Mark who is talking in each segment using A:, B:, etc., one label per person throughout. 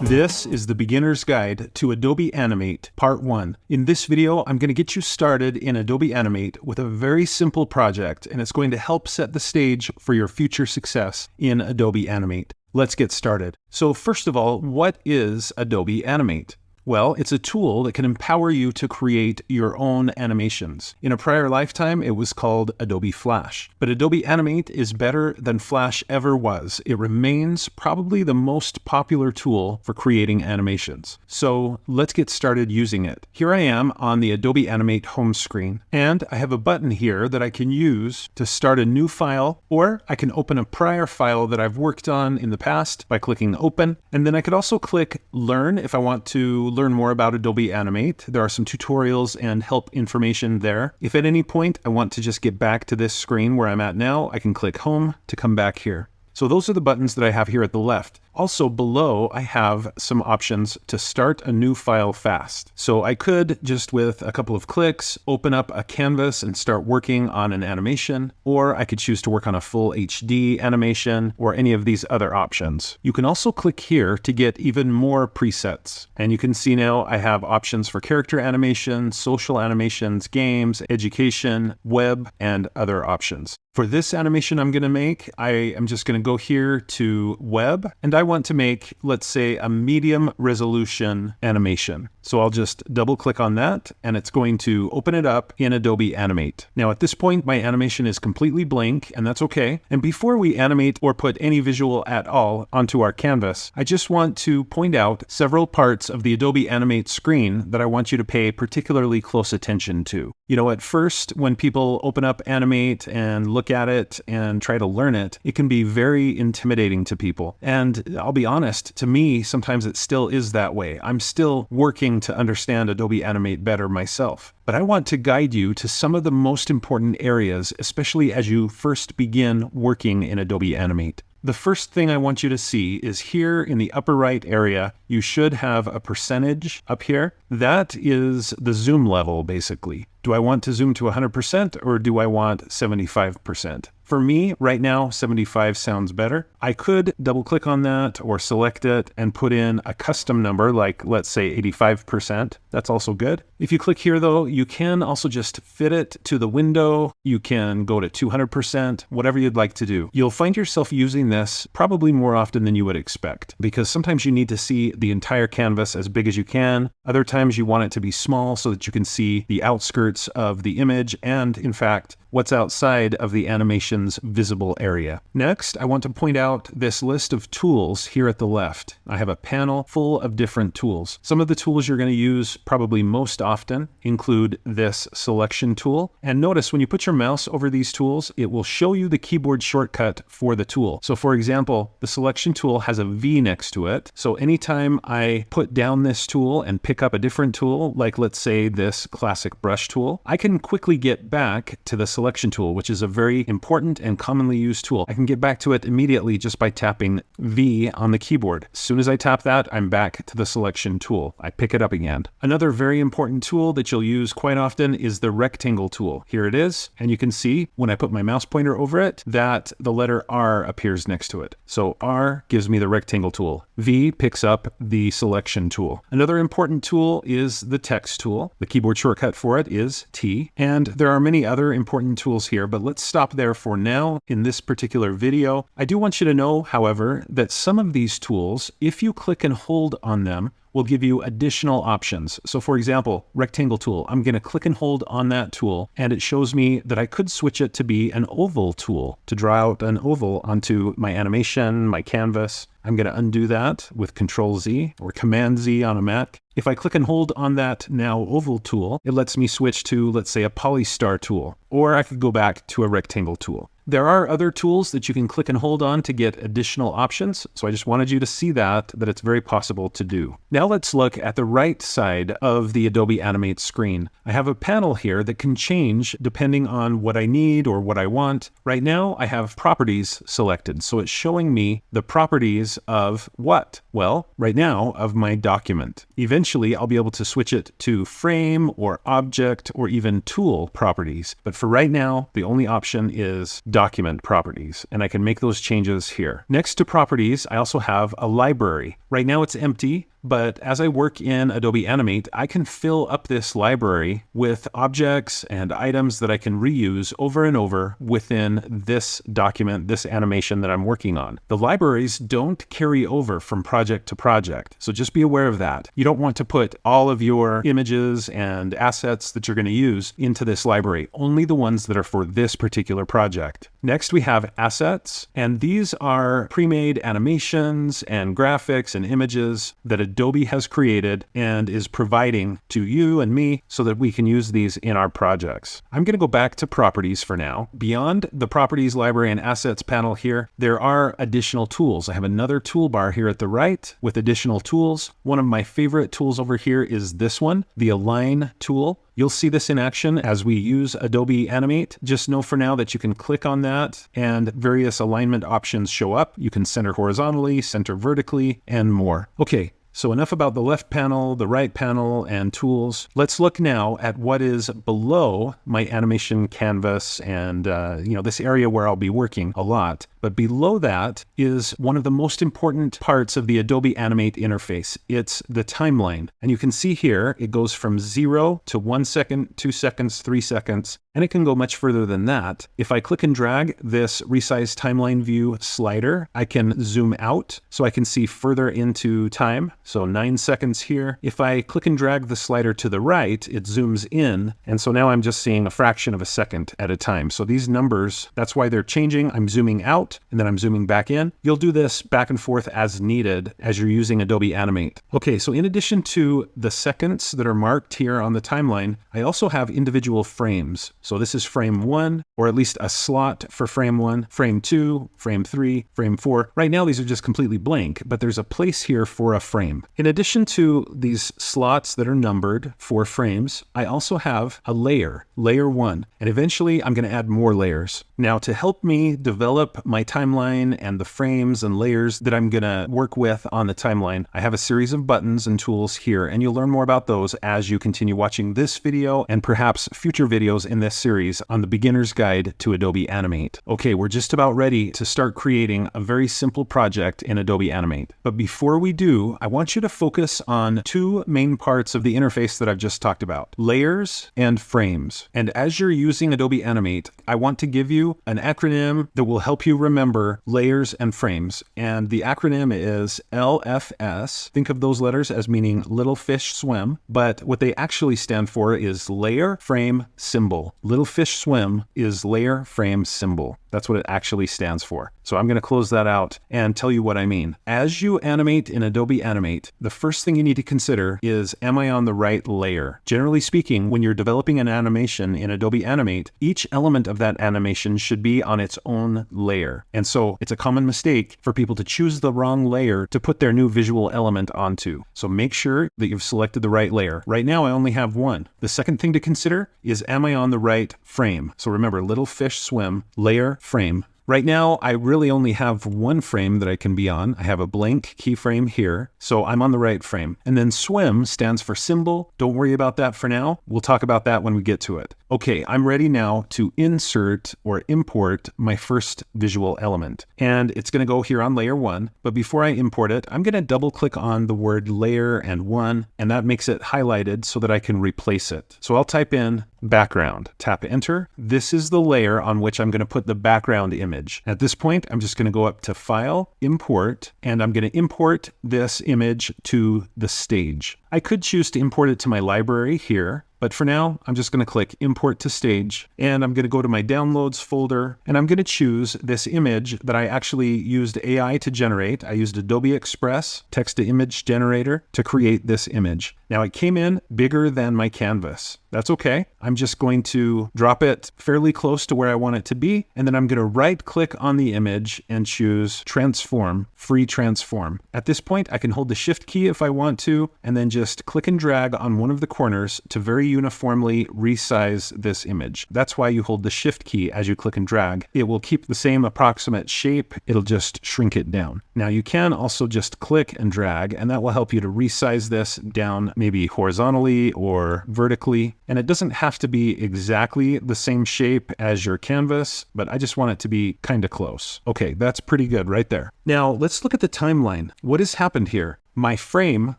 A: This is the Beginner's Guide to Adobe Animate, Part 1. In this video, I'm going to get you started in Adobe Animate with a very simple project, and it's going to help set the stage for your future success in Adobe Animate. Let's get started. So first of all, what is Adobe Animate? Well, it's a tool that can empower you to create your own animations. In a prior lifetime, it was called Adobe Flash. But Adobe Animate is better than Flash ever was. It remains probably the most popular tool for creating animations. So let's get started using it. Here I am on the Adobe Animate home screen, and I have a button here that I can use to start a new file, or I can open a prior file that I've worked on in the past by clicking Open. And then I could also click Learn if I want to learn more about Adobe Animate. There are some tutorials and help information there. If at any point I want to just get back to this screen where I'm at now, I can click Home to come back here. So those are the buttons that I have here at the left. Also below, I have some options to start a new file fast. So I could just with a couple of clicks open up a canvas and start working on an animation, or I could choose to work on a full HD animation or any of these other options. You can also click here to get even more presets. And you can see now I have options for character animation, social animations, games, education, web, and other options. For this animation I'm going to make, I am just going to go here to Web, and I want to make, let's say, a medium resolution animation. So I'll just double click on that, and it's going to open it up in Adobe Animate. Now at this point, my animation is completely blank, and that's okay. And before we animate or put any visual at all onto our canvas, I just want to point out several parts of the Adobe Animate screen that I want you to pay particularly close attention to. You know, at first, when people open up Animate and look at it and try to learn it, it can be very intimidating to people. And I'll be honest, to me, sometimes it still is that way. I'm still working to understand Adobe Animate better myself. But I want to guide you to some of the most important areas, especially as you first begin working in Adobe Animate. The first thing I want you to see is here in the upper right area, you should have a percentage up here. That is the zoom level, basically. Do I want to zoom to 100% or do I want 75%? For me, right now, 75 sounds better. I could double click on that or select it and put in a custom number, like let's say 85%. That's also good. If you click here though, you can also just fit it to the window. You can go to 200%, whatever you'd like to do. You'll find yourself using this probably more often than you would expect, because sometimes you need to see the entire canvas as big as you can. Other times you want it to be small so that you can see the outskirts of the image and, in fact, what's outside of the animation's visible area. Next, I want to point out this list of tools here at the left. I have a panel full of different tools. Some of the tools you're going to use probably most often include this selection tool. And notice when you put your mouse over these tools, it will show you the keyboard shortcut for the tool. So for example, the selection tool has a V next to it. So anytime I put down this tool and pick up a different tool, like let's say this classic brush tool, I can quickly get back to the selection tool, which is a very important and commonly used tool. I can get back to it immediately just by tapping V on the keyboard. As soon as I tap that, I'm back to the selection tool. I pick it up again. Another very important tool that you'll use quite often is the rectangle tool. Here it is, and you can see when I put my mouse pointer over it that the letter R appears next to it. So R gives me the rectangle tool. V picks up the selection tool. Another important tool is the text tool. The keyboard shortcut for it is T, and there are many other important tools here, but let's stop there for now in this particular video. I do want you to know, however, that some of these tools, if you click and hold on them, will give you additional options. So for example, rectangle tool, I'm going to click and hold on that tool, and it shows me that I could switch it to be an oval tool to draw out an oval onto my animation, my canvas. I'm going to undo that with Control Z or Command Z on a Mac. If I click and hold on that now oval tool, it lets me switch to, let's say, a polystar tool, or I could go back to a rectangle tool. There are other tools that you can click and hold on to get additional options, so I just wanted you to see that it's very possible to do. Now let's look at the right side of the Adobe Animate screen. I have a panel here that can change depending on what I need or what I want. Right now I have properties selected, so it's showing me the properties of what? Well, right now of my document. Eventually I'll be able to switch it to frame or object or even tool properties, but for right now the only option is document properties, and I can make those changes here. Next to properties, I also have a library. Right now it's empty, but as I work in Adobe Animate, I can fill up this library with objects and items that I can reuse over and over within this document, this animation that I'm working on. The libraries don't carry over from project to project, so just be aware of that. You don't want to put all of your images and assets that you're going to use into this library, only the ones that are for this particular project. Next, we have assets, and these are pre-made animations and graphics and images that Adobe has created and is providing to you and me so that we can use these in our projects. I'm going to go back to properties for now. Beyond the properties, library, and assets panel here, there are additional tools. I have another toolbar here at the right with additional tools. One of my favorite tools over here is this one, the Align tool. You'll see this in action as we use Adobe Animate. Just know for now that you can click on that and various alignment options show up. You can center horizontally, center vertically, and more. Okay. So enough about the left panel, the right panel, and tools. Let's look now at what is below my animation canvas and this area where I'll be working a lot. But below that is one of the most important parts of the Adobe Animate interface. It's the timeline. And you can see here, it goes from 0 to 1 second, 2 seconds, 3 seconds, and it can go much further than that. If I click and drag this resize timeline view slider, I can zoom out so I can see further into time. So 9 seconds here. If I click and drag the slider to the right, it zooms in. And so now I'm just seeing a fraction of a second at a time. So these numbers, that's why they're changing. I'm zooming out and then I'm zooming back in. You'll do this back and forth as needed as you're using Adobe Animate. Okay, so in addition to the seconds that are marked here on the timeline, I also have individual frames. So this is frame 1, or at least a slot for frame 1, frame 2, frame 3, frame 4. Right now, these are just completely blank, but there's a place here for a frame. In addition to these slots that are numbered for frames, I also have a layer 1, and eventually I'm going to add more layers. Now, to help me develop my timeline and the frames and layers that I'm going to work with on the timeline, I have a series of buttons and tools here, and you'll learn more about those as you continue watching this video and perhaps future videos in this series on the beginner's guide to Adobe Animate. Okay, we're just about ready to start creating a very simple project in Adobe Animate. But before we do, I want you to focus on two main parts of the interface that I've just talked about, layers and frames. And as you're using Adobe Animate, I want to give you an acronym that will help you remember layers and frames. And the acronym is LFS. Think of those letters as meaning little fish swim, but what they actually stand for is layer, frame, symbol. Little fish swim is layer, frame, symbol. That's what it actually stands for. So I'm going to close that out and tell you what I mean. As you animate in Adobe Animate, the first thing you need to consider is, am I on the right layer? Generally speaking, when you're developing an animation in Adobe Animate, each element of that animation should be on its own layer. And so it's a common mistake for people to choose the wrong layer to put their new visual element onto. So make sure that you've selected the right layer. Right now, I only have one. The second thing to consider is, am I on the right frame? So remember, little fish swim, layer, frame. Right now, I really only have one frame that I can be on. I have a blank keyframe here, so I'm on the right frame. And then swim stands for symbol. Don't worry about that for now. We'll talk about that when we get to it. Okay, I'm ready now to insert or import my first visual element. And it's going to go here on layer 1. But before I import it, I'm going to double click on the word layer and 1, and that makes it highlighted so that I can replace it. So I'll type in background, tap enter. This is the layer on which I'm going to put the background image. At this point, I'm just going to go up to File, Import, and I'm going to import this image to the stage. I could choose to import it to my library here, but for now, I'm just going to click Import to Stage, and I'm going to go to my Downloads folder, and I'm going to choose this image that I actually used AI to generate. I used Adobe Express text-to-image generator to create this image. Now, it came in bigger than my canvas. That's okay. I'm just going to drop it fairly close to where I want it to be, and then I'm going to right-click on the image and choose Transform, Free Transform. At this point, I can hold the Shift key if I want to, and then just click and drag on one of the corners to very uniformly resize this image. That's why you hold the Shift key as you click and drag. It will keep the same approximate shape. It'll just shrink it down. Now you can also just click and drag, and that will help you to resize this down maybe horizontally or vertically. And it doesn't have to be exactly the same shape as your canvas, but I just want it to be kind of close. Okay, that's pretty good right there. Now let's look at the timeline. What has happened here? My frame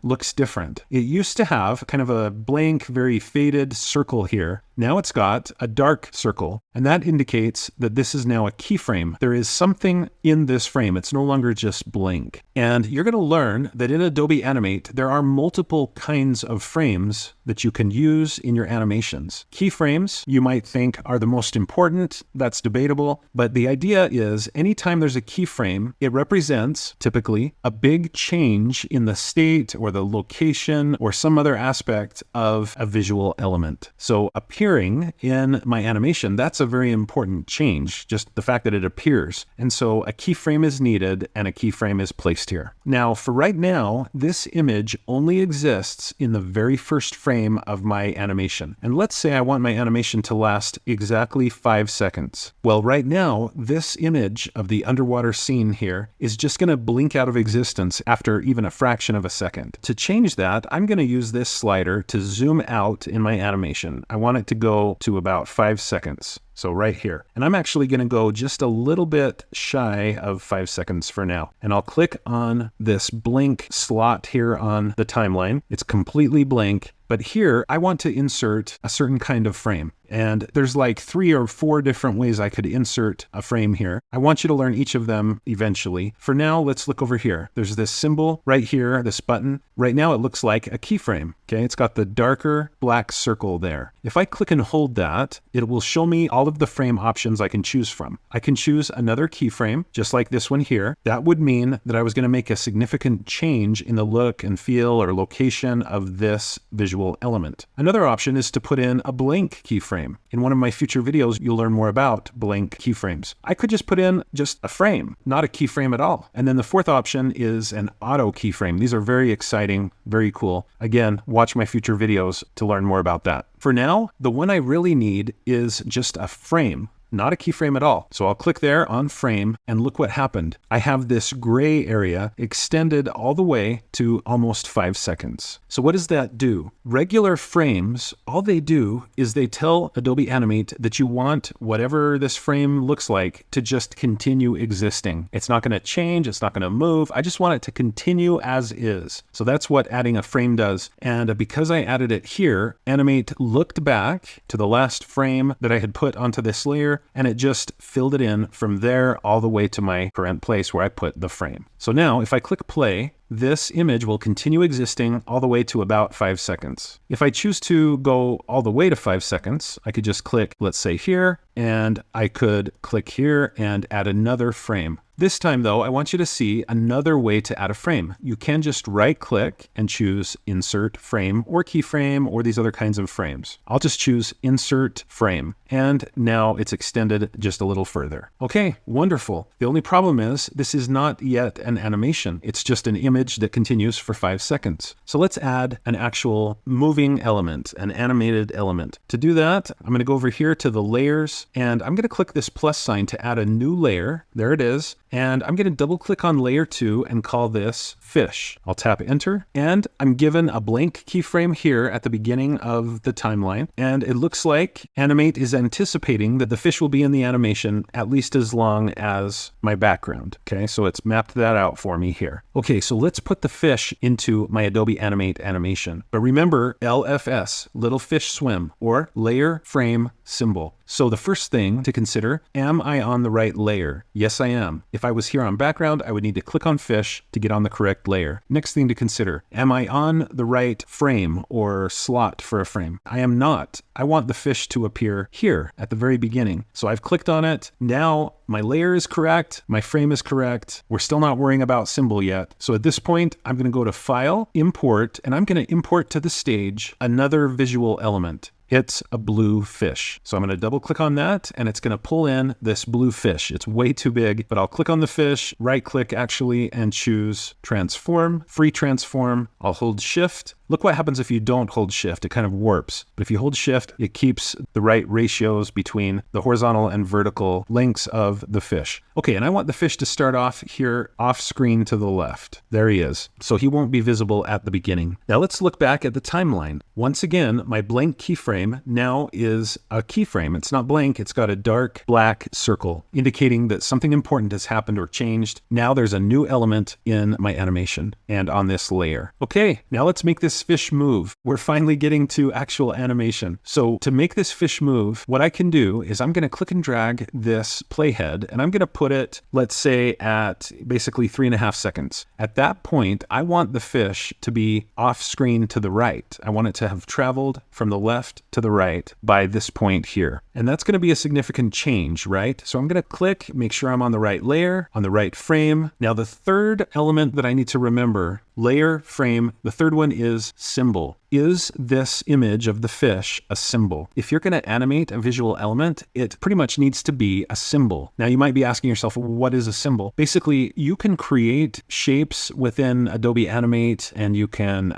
A: looks different. It used to have kind of a blank, very faded circle here. Now it's got a dark circle, and that indicates that this is now a keyframe. There is something in this frame. It's no longer just blank. And you're going to learn that in Adobe Animate, there are multiple kinds of frames that you can use in your animations. Keyframes, you might think, are the most important. That's debatable. But the idea is anytime there's a keyframe, it represents typically a big change in the state or the location or some other aspect of a visual element. So appearing in my animation, that's a very important change, just the fact that it appears. And so a keyframe is needed and a keyframe is placed here. Now, for right now, this image only exists in the very first frame of my animation. And let's say I want my animation to last exactly 5 seconds. Well, right now, this image of the underwater scene here is just going to blink out of existence after even a fraction of a second. To change that, I'm going to use this slider to zoom out in my animation. I want it to go to about 5 seconds. So right here. And I'm actually going to go just a little bit shy of 5 seconds for now. And I'll click on this blank slot here on the timeline. It's completely blank. But here, I want to insert a certain kind of frame. And there's like 3 or 4 different ways I could insert a frame here. I want you to learn each of them eventually. For now, let's look over here. There's this symbol right here, this button. Right now, it looks like a keyframe. Okay, it's got the darker black circle there. If I click and hold that, it will show me all of the frame options I can choose from. I can choose another keyframe, just like this one here. That would mean that I was going to make a significant change in the look and feel or location of this visual element. Another option is to put in a blank keyframe. In one of my future videos, you'll learn more about blank keyframes. I could just put in just a frame, not a keyframe at all. And then the fourth option is an auto keyframe. These are very exciting, very cool. Again, watch my future videos to learn more about that. For now, the one I really need is just a frame, not a keyframe at all. So I'll click there on frame and look what happened. I have this gray area extended all the way to almost 5 seconds. So what does that do? Regular frames, all they do is they tell Adobe Animate that you want whatever this frame looks like to just continue existing. It's not going to change. It's not going to move. I just want it to continue as is. So that's what adding a frame does. And because I added it here, Animate looked back to the last frame that I had put onto this layer, and it just filled it in from there all the way to my current place where I put the frame. So now if I click play, this image will continue existing all the way to about 5 seconds. If I choose to go all the way to 5 seconds, I could just click, let's say here, and I could click here and add another frame. This time though, I want you to see another way to add a frame. You can just right click and choose insert frame or keyframe or these other kinds of frames. I'll just choose insert frame. And now it's extended just a little further. Okay, wonderful. The only problem is this is not yet an animation. It's just an image that continues for 5 seconds. So let's add an actual moving element, an animated element. To do that, I'm going to go over here to the layers and I'm going to click this plus sign to add a new layer. There it is. And I'm going to double click on layer 2 and call this fish. I'll tap enter and I'm given a blank keyframe here at the beginning of the timeline. And it looks like Animate is anticipating that the fish will be in the animation at least as long as my background. Okay, so it's mapped that out for me here. Okay, so let's put the fish into my Adobe Animate animation. But remember LFS, little fish swim, or layer frame symbol. So the first thing to consider, am I on the right layer? Yes, I am. If I was here on background, I would need to click on fish to get on the correct layer. Next thing to consider, am I on the right frame or slot for a frame? I am not. I want the fish to appear here at the very beginning. So I've clicked on it. Now my layer is correct. My frame is correct. We're still not worrying about symbol yet. So at this point, I'm going to go to File, Import, and I'm going to import to the stage another visual element. It's a blue fish. So I'm going to double click on that and it's going to pull in this blue fish. It's way too big, but I'll click on the fish, right click actually, and choose transform, free transform. I'll hold shift. Look what happens if you don't hold shift. It kind of warps. But if you hold shift, it keeps the right ratios between the horizontal and vertical lengths of the fish. Okay, and I want the fish to start off here off screen to the left. There he is. So he won't be visible at the beginning. Now let's look back at the timeline. Once again, my blank keyframe now is a keyframe. It's not blank, it's got a dark black circle indicating that something important has happened or changed. Now there's a new element in my animation and on this layer. Okay, now let's make this fish move. We're finally getting to actual animation. So to make this fish move, what I can do is I'm going to click and drag this playhead and I'm going to put it, let's say, at basically 3.5 seconds. At that point, I want the fish to be off screen to the right. I want it to have traveled from the left to the right by this point here. And that's going to be a significant change, right? So I'm going to click, make sure I'm on the right layer, on the right frame. Now the third element that I need to remember, layer, frame, the third one is symbol. Is this image of the fish a symbol? If you're going to animate a visual element, it pretty much needs to be a symbol. Now you might be asking yourself, what is a symbol? Basically, you can create shapes within Adobe Animate and you can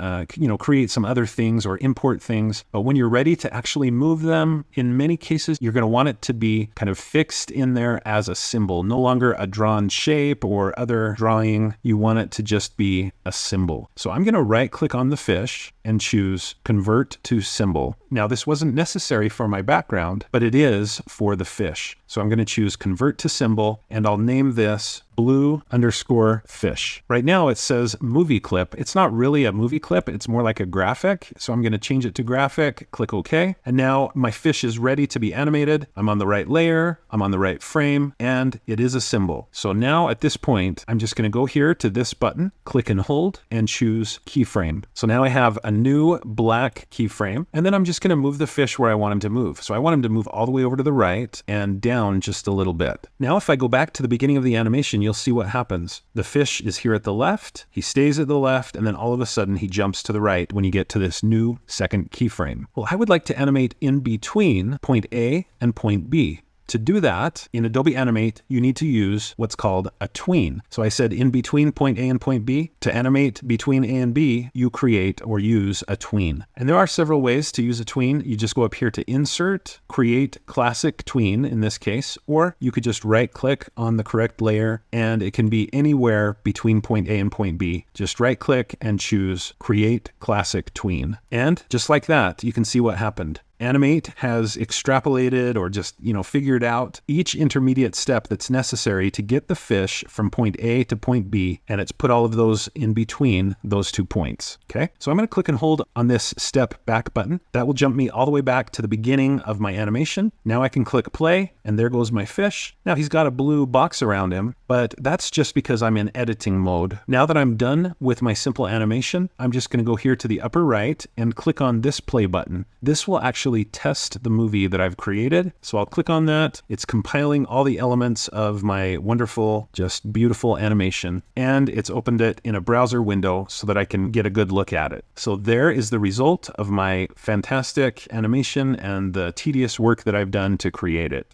A: create some other things or import things. But when you're ready to actually move them, in many cases, you're going to want it to be kind of fixed in there as a symbol, no longer a drawn shape or other drawing. You want it to just be a symbol. So I'm going to right click on the fish and choose Convert to Symbol. Now this wasn't necessary for my background, but it is for the fish. So I'm going to choose Convert to Symbol and I'll name this blue_fish. Right now it says movie clip. It's not really a movie clip. It's more like a graphic. So I'm going to change it to graphic, click OK. And now my fish is ready to be animated. I'm on the right layer, I'm on the right frame, and it is a symbol. So now at this point, I'm just going to go here to this button, click and hold, and choose keyframe. So now I have a new black keyframe, and then I'm just going to move the fish where I want him to move. So I want him to move all the way over to the right and down just a little bit. Now if I go back to the beginning of the animation, you'll see what happens. The fish is here at the left, he stays at the left, and then all of a sudden he jumps to the right when you get to this new second keyframe. Well, I would like to animate in between point A and point B. To do that, in Adobe Animate, you need to use what's called a tween. So I said in between point A and point B. To animate between A and B, you create or use a tween. And there are several ways to use a tween. You just go up here to Insert, Create Classic Tween in this case, or you could just right click on the correct layer and it can be anywhere between point A and point B. Just right click and choose Create Classic Tween. And just like that, you can see what happened. Animate has extrapolated or just, figured out each intermediate step that's necessary to get the fish from point A to point B, and it's put all of those in between those 2 points. Okay, so I'm going to click and hold on this step back button. That will jump me all the way back to the beginning of my animation. Now I can click play, and there goes my fish. Now he's got a blue box around him, but that's just because I'm in editing mode. Now that I'm done with my simple animation, I'm just going to go here to the upper right and click on this play button. This will actually test the movie that I've created. So I'll click on that. It's compiling all the elements of my wonderful, just beautiful animation. And it's opened it in a browser window so that I can get a good look at it. So there is the result of my fantastic animation and the tedious work that I've done to create it.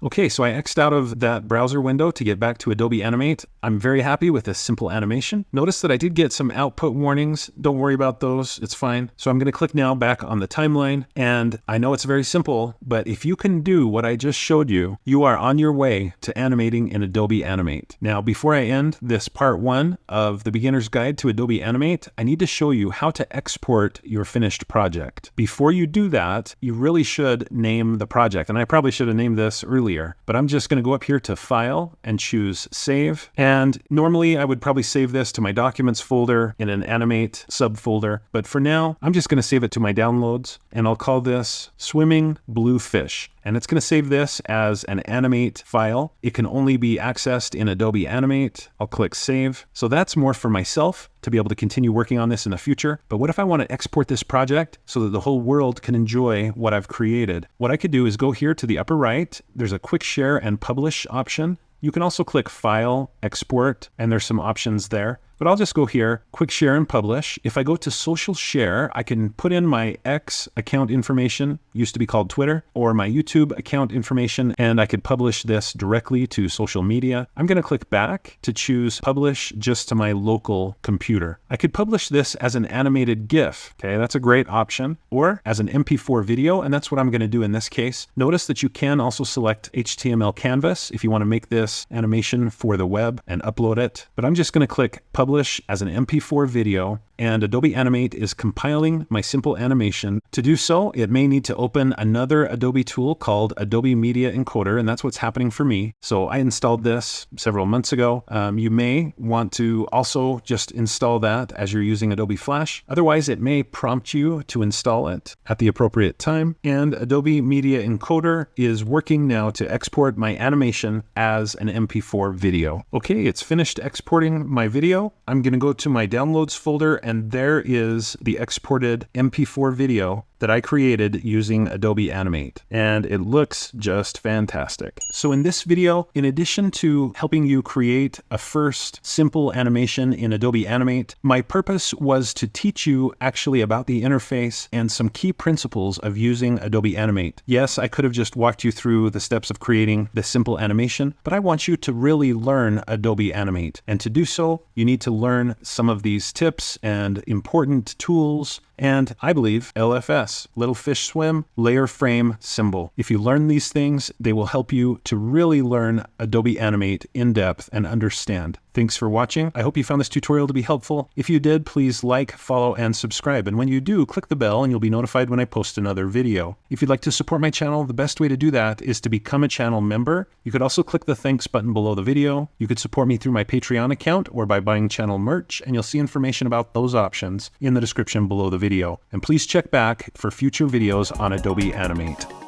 A: Okay, so I X'd out of that browser window to get back to Adobe Animate. I'm very happy with this simple animation. Notice that I did get some output warnings. Don't worry about those, it's fine. So I'm gonna click now back on the timeline, and I know it's very simple, but if you can do what I just showed you, you are on your way to animating in Adobe Animate. Now, before I end this part 1 of the beginner's guide to Adobe Animate, I need to show you how to export your finished project. Before you do that, you really should name the project, and I probably should have named this earlier. But I'm just going to go up here to File and choose Save. And normally I would probably save this to my Documents folder in an Animate subfolder. But for now, I'm just going to save it to my downloads. And I'll call this Swimming Blue Fish. And it's going to save this as an Animate file. It can only be accessed in Adobe Animate. I'll click Save. So that's more for myself to be able to continue working on this in the future. But what if I want to export this project so that the whole world can enjoy what I've created? What I could do is go here to the upper right. There's a Quick Share and Publish option. You can also click File, Export, and there's some options there. But I'll just go here, quick share and publish. If I go to social share, I can put in my X account information, used to be called Twitter, or my YouTube account information, and I could publish this directly to social media. I'm going to click back to choose publish just to my local computer. I could publish this as an animated GIF. Okay, that's a great option, or as an MP4 video, and that's what I'm going to do in this case. Notice that you can also select HTML canvas if you want to make this animation for the web and upload it. But I'm just going to click publish as an MP4 video, and Adobe Animate is compiling my simple animation. To do so, it may need to open another Adobe tool called Adobe Media Encoder, and that's what's happening for me. So I installed this several months ago. You may want to also just install that as you're using Adobe Flash. Otherwise, it may prompt you to install it at the appropriate time. And Adobe Media Encoder is working now to export my animation as an MP4 video. Okay, it's finished exporting my video. I'm going to go to my downloads folder, and there is the exported MP4 video that I created using Adobe Animate, and it looks just fantastic. So in this video, in addition to helping you create a first simple animation in Adobe Animate, my purpose was to teach you actually about the interface and some key principles of using Adobe Animate. Yes, I could have just walked you through the steps of creating the simple animation, but I want you to really learn Adobe Animate. And to do so, you need to learn some of these tips and important tools, and I believe LFS, Little Fish Swim, Layer Frame Symbol. If you learn these things, they will help you to really learn Adobe Animate in depth and understand. Thanks for watching. I hope you found this tutorial to be helpful. If you did, please like, follow, and subscribe. And when you do, click the bell and you'll be notified when I post another video. If you'd like to support my channel, the best way to do that is to become a channel member. You could also click the thanks button below the video. You could support me through my Patreon account or by buying channel merch, and you'll see information about those options in the description below the video. And please check back for future videos on Adobe Animate.